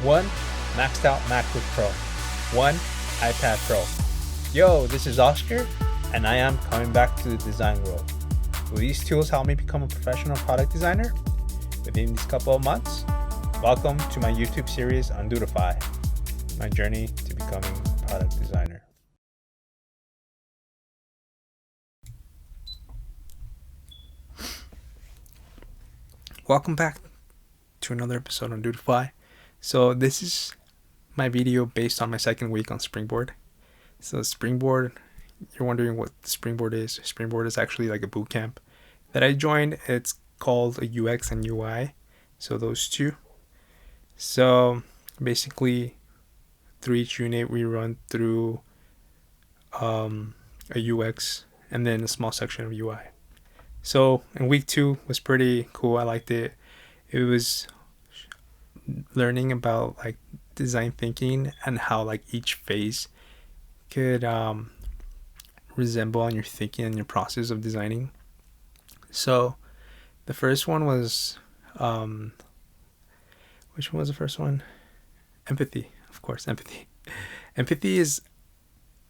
1 maxed out MacBook Pro, 1 iPad Pro. Yo, this is Oscar, and I am coming back to the design world. Will these tools help me become a professional product designer within these couple of months? Welcome to my YouTube series on Dodefy, my journey to becoming a product designer. Welcome back to another episode on Dodefy. So this is my video based on my second week on Springboard. So Springboard, you're wondering what Springboard is. Springboard is actually like a boot camp that I joined. It's called a UX and UI. So those two. So basically through each unit we run through a UX and then a small section of UI. So in week 2 was pretty cool. I liked it. It was learning about like design thinking and how like each phase could resemble on your thinking and your process of designing. So the first one was which one was the first one? Empathy, of course, empathy. Empathy is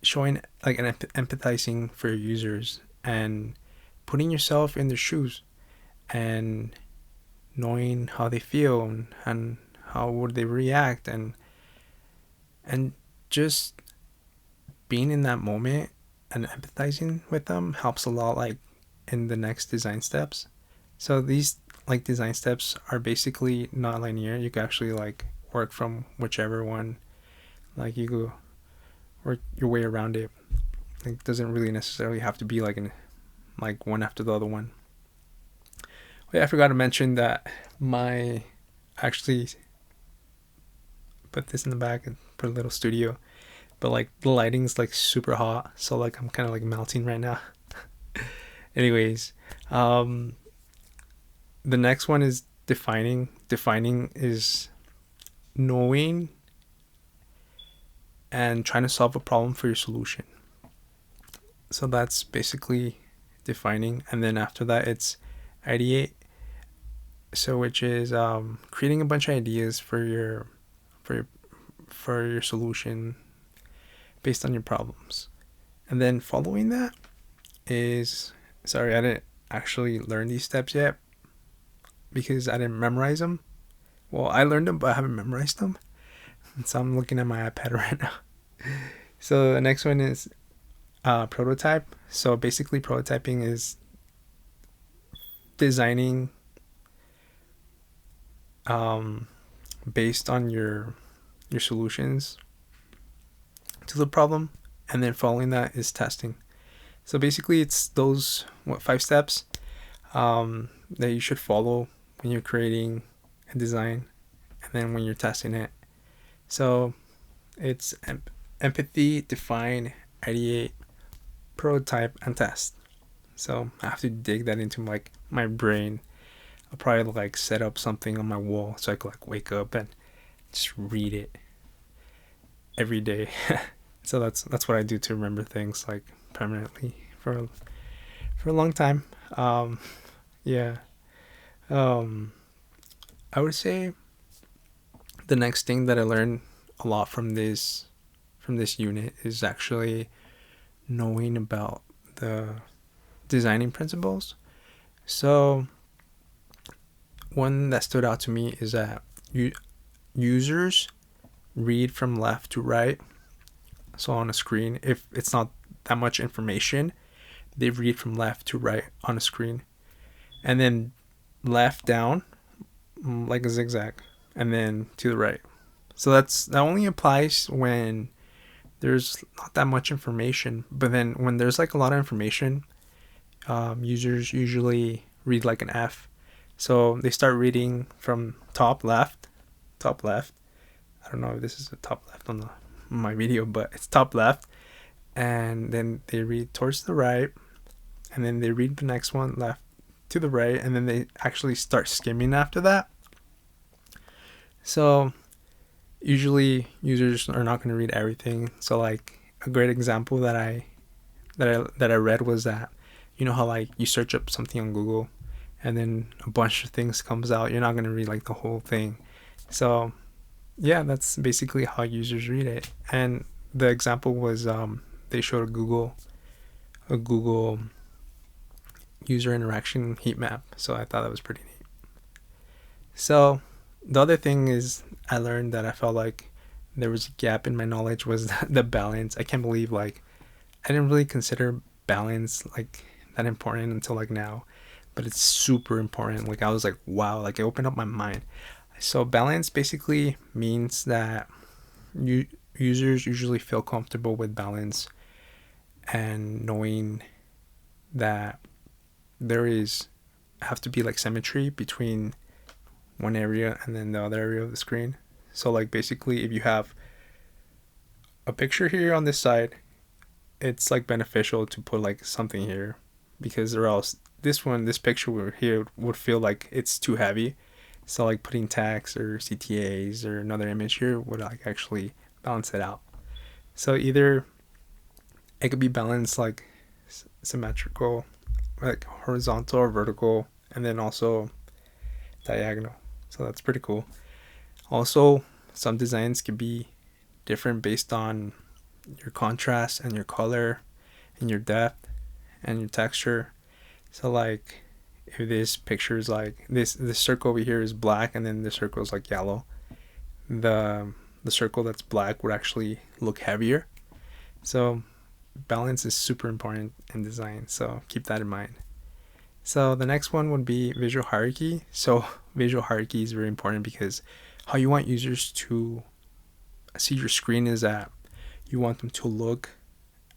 showing like an empathizing for your users and putting yourself in their shoes and knowing how they feel and how would they react and just being in that moment and empathizing with them helps a lot, like in the next design steps. So these like design steps are basically not linear. You can actually like work from whichever one, like you go work your way around it. It doesn't really necessarily have to be like one after the other one. Wait, I forgot to mention that my actually put this in the back and put a little studio, but like the lighting's like super hot, so like I'm kind of like melting right now. Anyways, the next one is defining. Defining is knowing and trying to solve a problem for your solution. So that's basically defining. And then after that it's Ideate, so which is creating a bunch of ideas for your solution based on your problems. And then following that is, sorry, I didn't actually learn these steps yet because I didn't memorize them. Well, I learned them, but I haven't memorized them. And so I'm looking at my iPad right now. So the next one is prototype. So basically prototyping is designing based on your solutions to the problem, and then following that is testing. So basically it's those 5 steps that you should follow when you're creating a design and then when you're testing it. So it's empathy, define, ideate, prototype, and test. So I have to dig that into like my brain. I'll probably like set up something on my wall so I could like wake up and just read it every day. So that's what I do to remember things like permanently for a long time. I would say the next thing that I learned a lot from this unit is actually knowing about the designing principles. So one that stood out to me is that users read from left to right. So on a screen, if it's not that much information, they read from left to right on a screen, and then left down like a zigzag, and then to the right. So that only applies when there's not that much information. But then when there's like a lot of information, users usually read like an F. So they start reading from top left. I don't know if this is the top left on my video, but it's top left. And then they read towards the right. And then they read the next one left to the right. And then they actually start skimming after that. So usually users are not going to read everything. So like a great example that I read was that, you know how like you search up something on Google and then a bunch of things comes out, you're not going to read like the whole thing. So yeah, that's basically how users read it. And the example was they showed a Google user interaction heat map. So I thought that was pretty neat. So the other thing is I learned that I felt like there was a gap in my knowledge was the balance. I can't believe like I didn't really consider balance like that important until like now, but it's super important. Like I was like, wow, like it opened up my mind. So balance basically means that you users usually feel comfortable with balance and knowing that there is have to be like symmetry between one area and then the other area of the screen. So like basically if you have a picture here on this side, it's like beneficial to put like something here because or else this picture here would feel like it's too heavy. So like putting text or CTAs or another image here would like actually balance it out. So either it could be balanced like symmetrical, like horizontal or vertical, and then also diagonal. So that's pretty cool. Also, some designs could be different based on your contrast and your color and your depth and your texture. So like if this picture is like this circle over here is black and then the circle is like yellow, the circle that's black would actually look heavier. So balance is super important in design, so keep that in mind. So the next one would be visual hierarchy. So visual hierarchy is very important because how you want users to see your screen is that you want them to look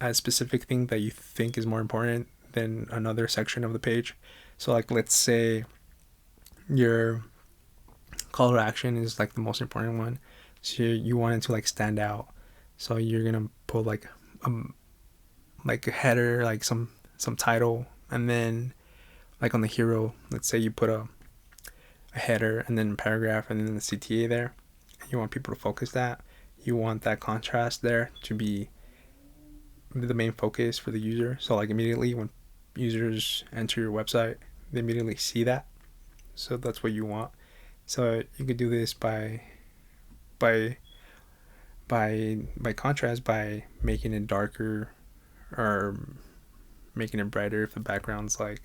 at a specific thing that you think is more important than another section of the page. So like let's say your call to action is like the most important one. So you want it to like stand out. So you're gonna put like a header, like some title, and then like on the hero, let's say you put a header and then a paragraph and then the CTA there. You want people to focus that. You want that contrast there to be the main focus for the user. So like immediately when users enter your website, they immediately see that. So that's what you want. So you could do this by contrast by making it darker or making it brighter if the background's like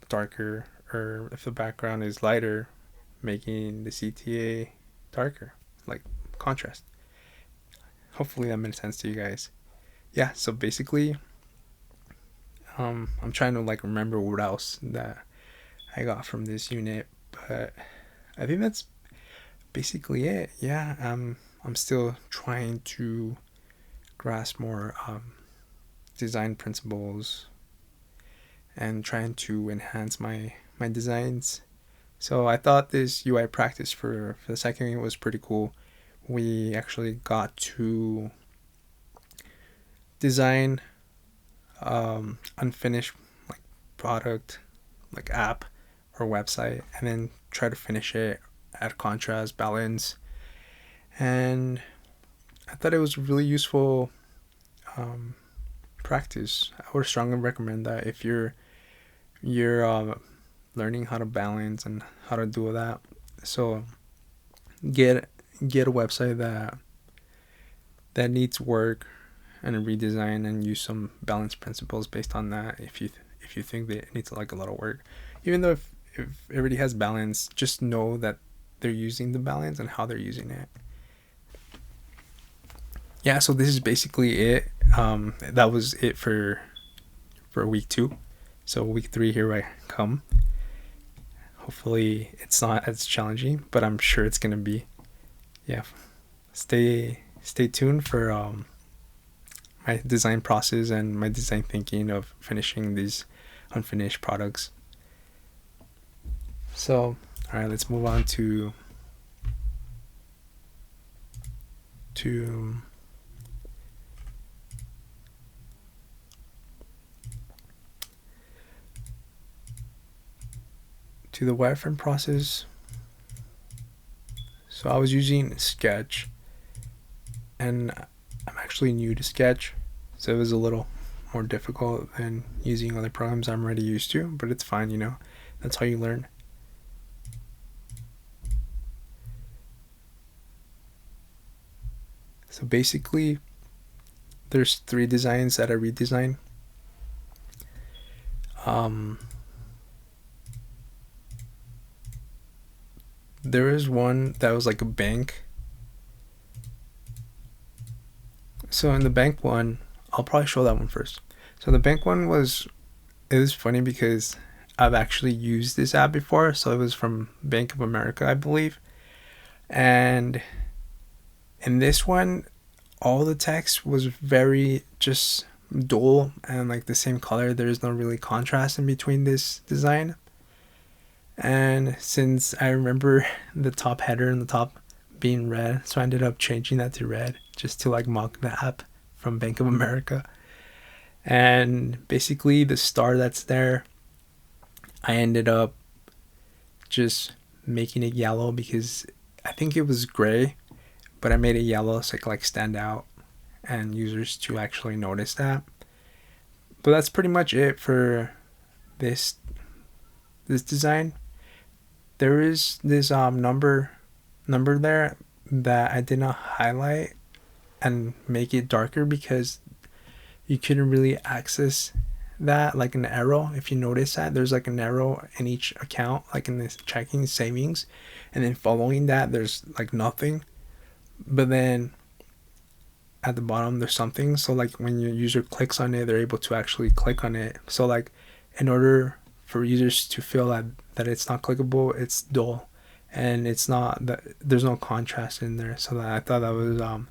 darker, or if the background is lighter, making the CTA darker, like contrast. Hopefully that made sense to you guys. Yeah, so basically I'm trying to like remember what else that I got from this unit, but I think that's basically it. Yeah, I'm still trying to grasp more design principles and trying to enhance my designs. So I thought this UI practice for the second unit was pretty cool. We actually got to design unfinished like product, like app or website, and then try to finish it, add contrast, balance, and I thought it was really useful practice. I would strongly recommend that if you're learning how to balance and how to do that. So get a website that needs work and a redesign, and use some balance principles based on that. If you think that it needs like a lot of work, even though if it already has balance, just know that they're using the balance and how they're using it. Yeah, so this is basically it. That was it for week 2. So week 3, here I come. Hopefully it's not as challenging, but I'm sure it's gonna be. Yeah, stay tuned for my design process and my design thinking of finishing these unfinished products. So, all right, let's move on to the wireframe process. So I was using Sketch, and I'm actually new to Sketch, so it was a little more difficult than using other programs I'm already used to, but it's fine, you know, that's how you learn. So basically, there's 3 designs that I redesigned. There is one that was like a bank. So in the bank one, I'll probably show that one first. So the bank one it was funny because I've actually used this app before. So it was from Bank of America, I believe. And in this one, all the text was very just dull and like the same color. There's no really contrast in between this design. And since I remember the top header and the top being red, so I ended up changing that to red just to like mock the app from Bank of America. And basically the star that's there, I ended up just making it yellow because I think it was gray, but I made it yellow so it could like stand out and users to actually notice that. But that's pretty much it for this design. There is this number there that I did not highlight and make it darker because you couldn't really access that, like an arrow. If you notice that there's like an arrow in each account, like in this checking savings, and then following that there's like nothing, but then at the bottom there's something. So like when your user clicks on it, they're able to actually click on it. So like in order for users to feel that it's not clickable, it's dull and it's not that there's no contrast in there. So that I thought that was a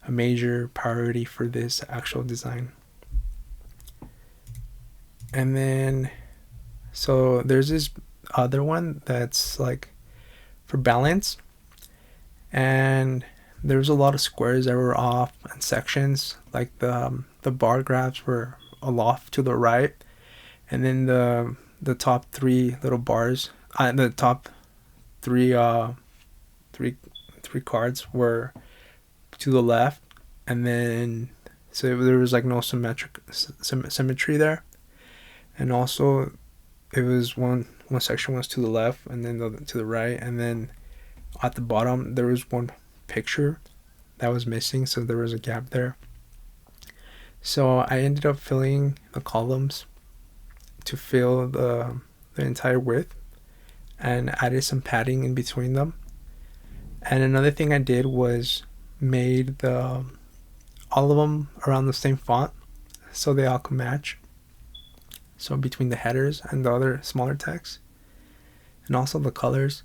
major priority for this actual design. And then so there's this other one that's like for balance, and there's a lot of squares that were off and sections, like the bar graphs were off to the right, and then the top 3 little bars, the top 3 three cards were to the left, and then so there was like no symmetry there. And also it was one section was to the left and then to the right, and then at the bottom there was one picture that was missing, so there was a gap there. So I ended up filling the columns to fill the entire width and added some padding in between them. And another thing I did was made all of them around the same font so they all could match. So between the headers and the other smaller text, and also the colors.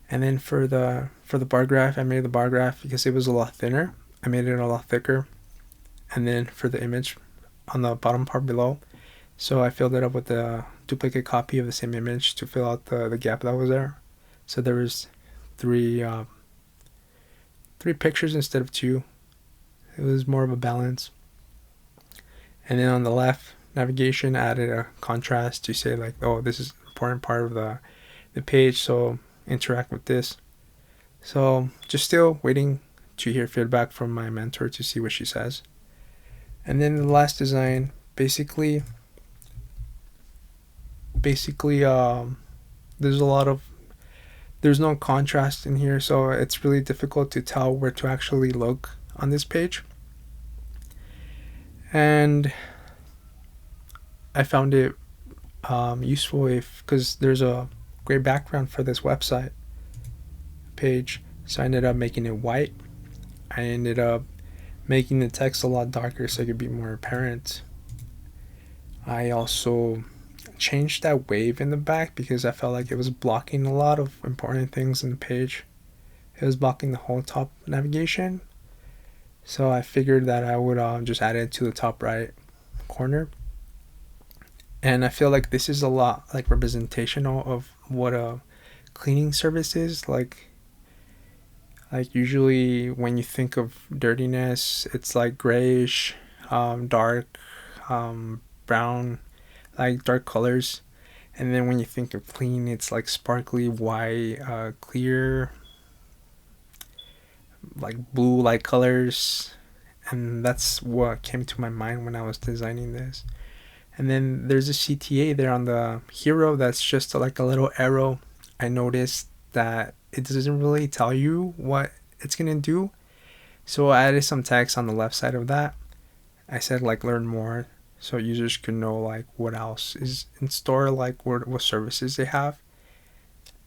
And then for the bar graph, I made the bar graph because it was a lot thinner. I made it a lot thicker. And then for the image on the bottom part below, so I filled it up with a duplicate copy of the same image to fill out the gap that was there. So there was three pictures instead of 2. It was more of a balance. And then on the left navigation, added a contrast to say like, oh, this is an important part of the page, so interact with this. So just still waiting to hear feedback from my mentor to see what she says. And then the last design, basically there's no contrast in here, so it's really difficult to tell where to actually look on this page. And I found it useful because there's a great background for this website page, so I ended up making it white. I ended up making the text a lot darker so it could be more apparent. I also changed that wave in the back because I felt like it was blocking a lot of important things in the page. It was blocking the whole top navigation, so I figured that I would just add it to the top right corner. And I feel like this is a lot like representational of what a cleaning service is. Like usually when you think of dirtiness, it's like grayish, dark, brown, like dark colors. And then when you think of clean, it's like sparkly white, clear, like blue light colors. And that's what came to my mind when I was designing this. And then there's a CTA there on the hero that's just like a little arrow. I noticed that it doesn't really tell you what it's gonna do. So I added some text on the left side of that. I said like learn more, so users can know like what else is in store, like what services they have.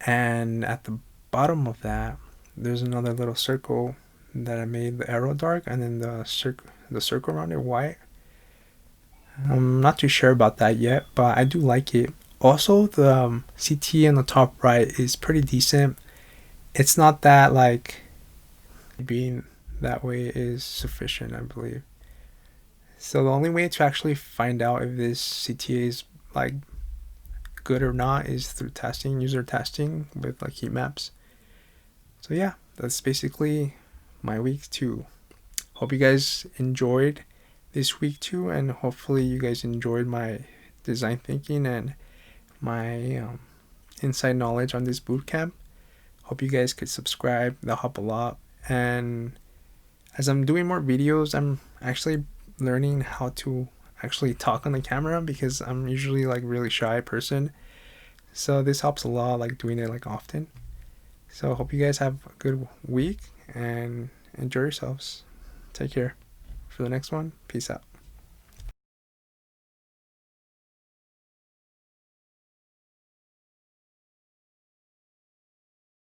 And at the bottom of that, there's another little circle that I made the arrow dark, and then the circle around it white. I'm not too sure about that yet, but I do like it. Also, the CTA on the top right is pretty decent. It's not that like being that way is sufficient, I believe. So the only way to actually find out if this CTA is like good or not is through testing, user testing with like heat maps. So yeah, that's basically my week 2. Hope you guys enjoyed this week 2, and hopefully you guys enjoyed my design thinking and my inside knowledge on this bootcamp. Hope you guys could subscribe, that'll help a lot. And as I'm doing more videos, I'm actually learning how to actually talk on the camera, because I'm usually like really shy person. So this helps a lot, like doing it like often. So hope you guys have a good week and enjoy yourselves. Take care. For the next one, peace out.